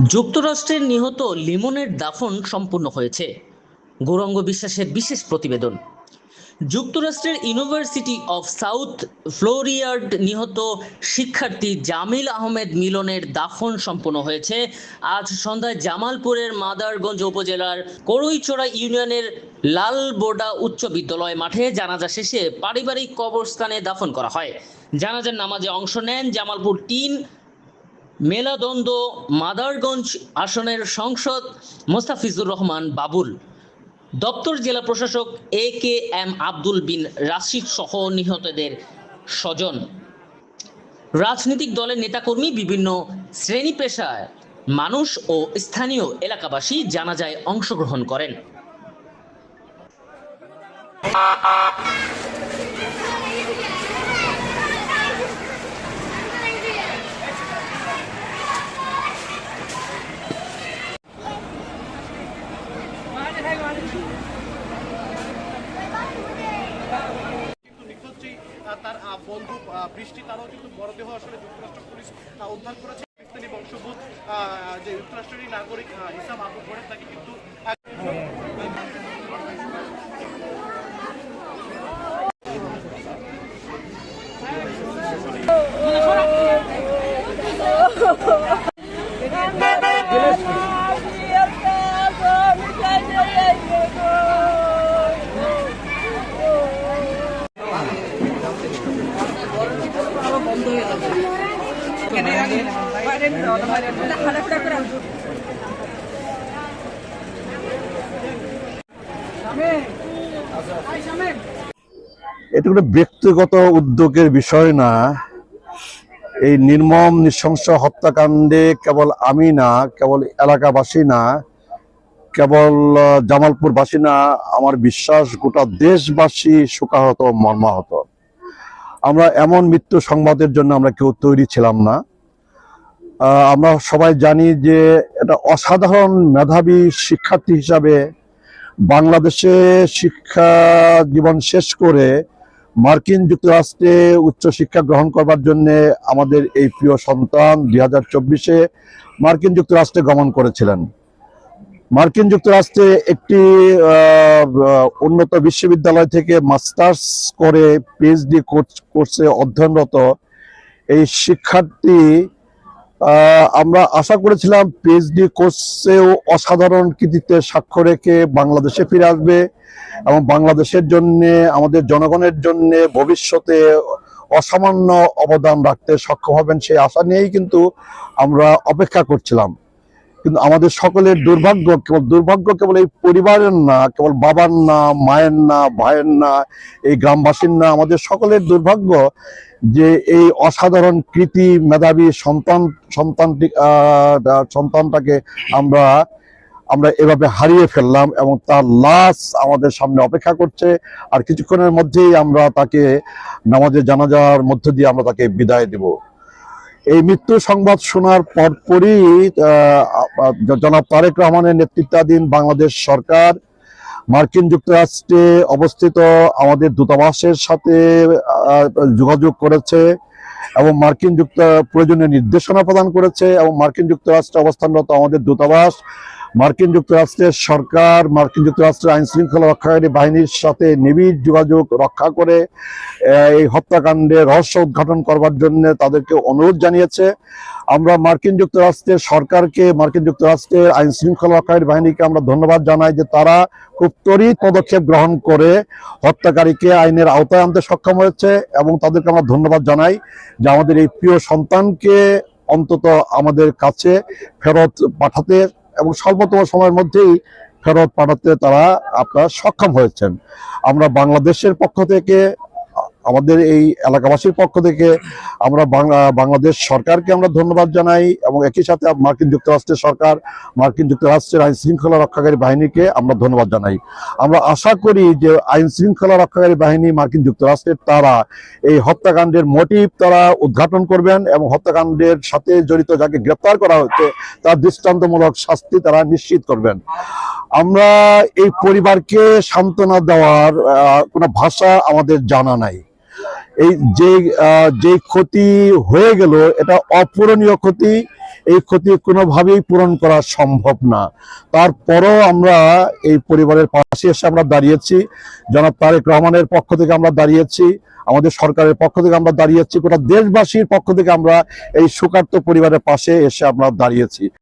যুক্তরাষ্ট্রের নিহত লিমনের দাফন সম্পূর্ণ হয়েছে। গৌরাঙ্গ বিশ্বাসের বিশেষ প্রতিবেদন। যুক্তরাষ্ট্রের ইউনিভার্সিটি অফ সাউথ ফ্লোরিডার নিহত শিক্ষার্থী জামিল আহমেদ মিলনের দাফন সম্পন্ন হয়েছে আজ সন্ধ্যায় জামালপুরের মাদারগঞ্জ উপজেলার করইচড়া ইউনিয়নের লালবোর্ডা উচ্চ বিদ্যালয় মাঠে জানাজা শেষে পারিবারিক কবরস্থানে দাফন করা হয়। জানাজার নামাজে অংশ নেন জামালপুর ৩ মেলাদন্দ মাদারগঞ্জ আসনের সংসদ মোস্তাফিজুর রহমান বাবুল, দপ্তর জেলা প্রশাসক AKM আব্দুল বিন রাশিদ সহ নিহতদের স্বজন, রাজনৈতিক দলের নেতাকর্মী, বিভিন্ন শ্রেণী পেশার মানুষ ও স্থানীয় এলাকাবাসী জানাজায় অংশগ্রহণ করেন। তার বন্ধু বৃষ্টি তারাও কিন্তু মরদেহ আসলে যুক্তরাষ্ট্র পুলিশ উদ্ধার করেছে। পাকিস্তানি বংশোদ্ভূত যে যুক্তরাষ্ট্রেরই নাগরিক হিসাব আবু করেন তাকে কিন্তু এটা কোনো ব্যক্তিগত উদ্যোগের বিষয় না। এই নির্মম নৃশংস হত্যাকাণ্ডে কেবল আমি না, কেবল এলাকাবাসী না, কেবল জামালপুরবাসী না, আমার বিশ্বাস গোটা দেশবাসী শোকাহত, মর্মাহত। আমরা এমন মৃত্যু সংবাদের জন্য আমরা কেউ তৈরি ছিলাম না। আমরা সবাই জানি যে এটা অসাধারণ মেধাবী শিক্ষার্থী হিসাবে বাংলাদেশে শিক্ষা জীবন শেষ করে মার্কিন যুক্তরাষ্ট্রে উচ্চশিক্ষা গ্রহণ করবার জন্য আমাদের এই প্রিয় সন্তান 2024-এ মার্কিন যুক্তরাষ্ট্রে গমন করেছিলেন। মার্কিন যুক্তরাষ্ট্রে একটি উন্নত বিশ্ববিদ্যালয় থেকে মাস্টার্স করে PhD কোর্সে অধ্যয়নরত এই শিক্ষার্থী, আমরা আশা করেছিলাম PhD কোর্সেও অসাধারণ কৃতিত্বের স্বাক্ষর রেখে বাংলাদেশে ফিরে আসবে এবং বাংলাদেশের জন্য, আমাদের জনগণের জন্য ভবিষ্যতে অসামান্য অবদান রাখতে সক্ষম হবেন সেই আশা নিয়েই কিন্তু আমরা অপেক্ষা করছিলাম। কিন্তু আমাদের সকলের দুর্ভাগ্য কেবল এই পরিবারের না, কেবল বাবার না, মায়ের না, ভাইয়ের না, এই গ্রামবাসীর না, আমাদের সকলের দুর্ভাগ্য যে এই অসাধারণ কৃতি মেধাবী সন্তানটাকে আমরা এভাবে হারিয়ে ফেললাম এবং তার লাশ আমাদের সামনে অপেক্ষা করছে। আর কিছুক্ষণের মধ্যেই আমরা তাকে নামাজে জানাজার মধ্য দিয়ে আমরা তাকে বিদায় দেব। এই মৃত্যু সংবাদ শোনার পরপরই জনাব তারেক রহমানের নেতৃত্বাধীন বাংলাদেশ সরকার মার্কিন যুক্তরাষ্ট্রে অবস্থিত আমাদের দূতাবাসের সাথে যোগাযোগ করেছে এবং প্রয়োজনীয় নির্দেশনা প্রদান করেছে এবং মার্কিন যুক্তরাষ্ট্রে অবস্থানরত আমাদের দূতাবাস মার্কিন যুক্তরাষ্ট্রের সরকার, মার্কিন যুক্তরাষ্ট্রের আইন শৃঙ্খলা রক্ষাকারী বাহিনীর সাথে নিবিড় যোগাযোগ রক্ষা করে এই হত্যাকাণ্ডের রহস্য উদ্ঘাটন করবার জন্য তাদেরকে অনুরোধ জানিয়েছে। আমরা মার্কিন যুক্তরাষ্ট্রের সরকারকে, মার্কিন যুক্তরাষ্ট্রের আইন শৃঙ্খলা রক্ষাকারী বাহিনীকে আমরা ধন্যবাদ জানাই যে তারা খুব ত্বরিত পদক্ষেপ গ্রহণ করে হত্যাকারীকে আইনের আওতায় আনতে সক্ষম হয়েছে এবং তাদেরকে আমরা ধন্যবাদ জানাই যে আমাদের এই প্রিয় সন্তানকে অন্তত আমাদের কাছে ফেরত পাঠাতে এবং স্বল্পতম সময়ের মধ্যেই ফেরত পাঠাতে তারা সক্ষম হয়েছেন। আমরা বাংলাদেশের পক্ষ থেকে, আমাদের এই এলাকাবাসীর পক্ষ থেকে আমরা বাংলাদেশ সরকারকে আমরা ধন্যবাদ জানাই এবং একই সাথে মার্কিন যুক্তরাষ্ট্রের সরকার, মার্কিন যুক্তরাষ্ট্রের আইন শৃঙ্খলা রক্ষাকারী বাহিনীকে আমরা ধন্যবাদ জানাই। আমরা আশা করি যে আইন শৃঙ্খলা রক্ষাকারী বাহিনী মার্কিন যুক্তরাষ্ট্রের তারা এই হত্যাকাণ্ডের মোটিভ তারা উদ্ঘাটন করবেন এবং হত্যাকাণ্ডের সাথে জড়িত যাকে গ্রেপ্তার করা হচ্ছে তার দৃষ্টান্তমূলক শাস্তি তারা নিশ্চিত করবেন। আমরা এই পরিবারকে সান্ত্বনা দেওয়ার কোনো ভাষা আমাদের জানা নাই। এই যে ক্ষতি হয়ে গেল এটা অপূরণীয় ক্ষতি। এই ক্ষতি কোনোভাবেই পূরণ করা সম্ভব না। তারপরও আমরা এই পরিবারের পাশে এসে আমরা দাঁড়িয়েছি, জনাব তারেক রহমানের পক্ষ থেকে আমরা দাঁড়িয়েছি, আমাদের সরকারের পক্ষ থেকে আমরা দাঁড়িয়েছি, গোটা দেশবাসীর পক্ষ থেকে আমরা এই শোকার্ত পরিবারের পাশে এসে আমরা দাঁড়িয়েছি।